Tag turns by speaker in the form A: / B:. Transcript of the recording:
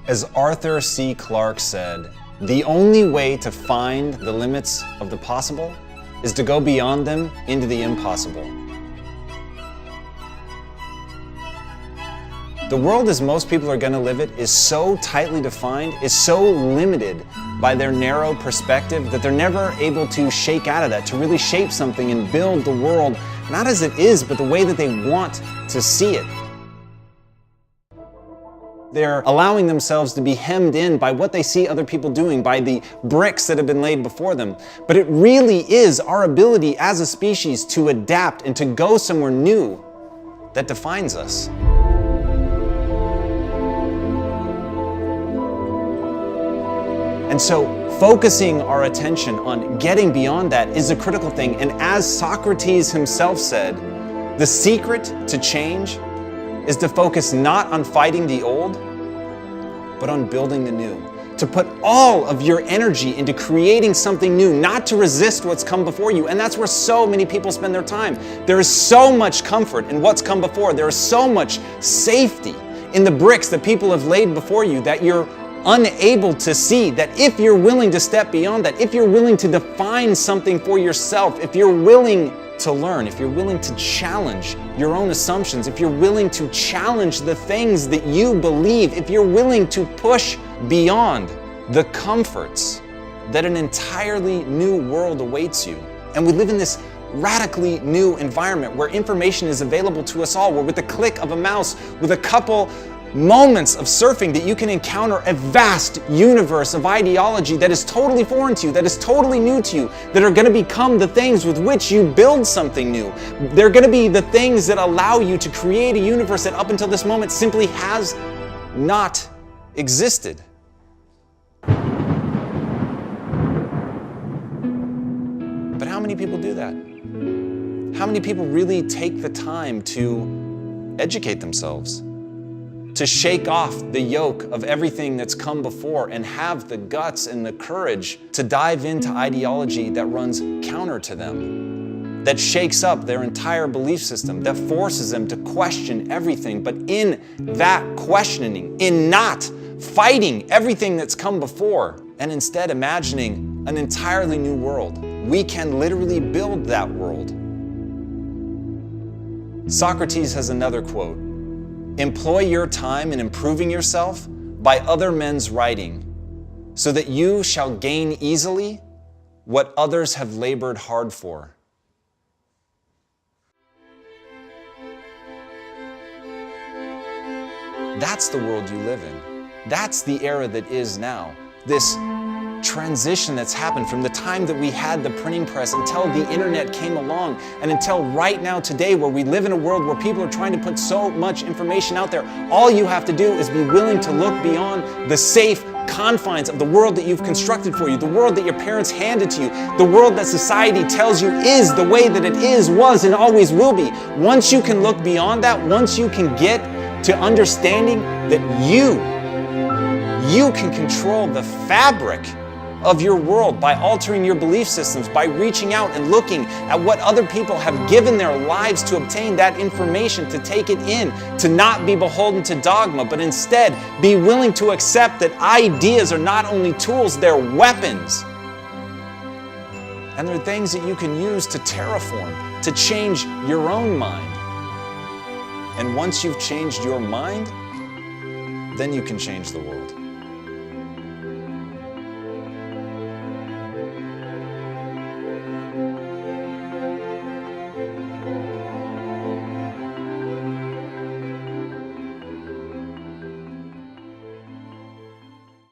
A: As Arthur C. Clarke said, the only way to find the limits of the possible is to go beyond them into the impossible. The world as most people are going to live it is so tightly defined, is so limited by their narrow perspective that they're never able to shake out of that, to really shape something and build the world, not as it is, but the way that they want to see it. They're allowing themselves to be hemmed in by what they see other people doing, by the bricks that have been laid before them. But it really is our ability as a species to adapt and to go somewhere new that defines us. And so focusing our attention on getting beyond that is a critical thing. And as Socrates himself said, the secret to change is to focus not on fighting the old, but on building the new. To put all of your energy into creating something new, not to resist what's come before you. And that's where so many people spend their time. There is so much comfort in what's come before. There is so much safety in the bricks that people have laid before you that you're unable to see that if you're willing to step beyond that, if you're willing to define something for yourself, if you're willing to learn, if you're willing to challenge your own assumptions, if you're willing to challenge the things that you believe, if you're willing to push beyond the comforts, that an entirely new world awaits you. And we live in this radically new environment where information is available to us all, where with the click of a mouse, with a couple moments of surfing, that you can encounter a vast universe of ideology that is totally foreign to you, that is totally new to you, that are going to become the things with which you build something new. They're going to be the things that allow you to create a universe that up until this moment simply has not existed. But how many people do that? How many people really take the time to educate themselves? To shake off the yoke of everything that's come before and have the guts and the courage to dive into ideology that runs counter to them, that shakes up their entire belief system, that forces them to question everything. But in that questioning, in not fighting everything that's come before, and instead imagining an entirely new world, we can literally build that world. Socrates has another quote: "Employ your time in improving yourself by other men's writing, so that you shall gain easily what others have labored hard for." That's the world you live in. That's the era that is now. This transition that's happened from the time that we had the printing press until the internet came along, and until right now today, where we live in a world where people are trying to put so much information out there. All you have to do is be willing to look beyond the safe confines of the world that you've constructed for you, the world that your parents handed to you, the world that society tells you is the way that it is, was, and always will be. Once you can look beyond that, once you can get to understanding that you can control the fabric of your world by altering your belief systems, by reaching out and looking at what other people have given their lives to obtain that information, to take it in, to not be beholden to dogma, but instead be willing to accept that ideas are not only tools, they're weapons. And they're things that you can use to terraform, to change your own mind. And once you've changed your mind, then you can change the world.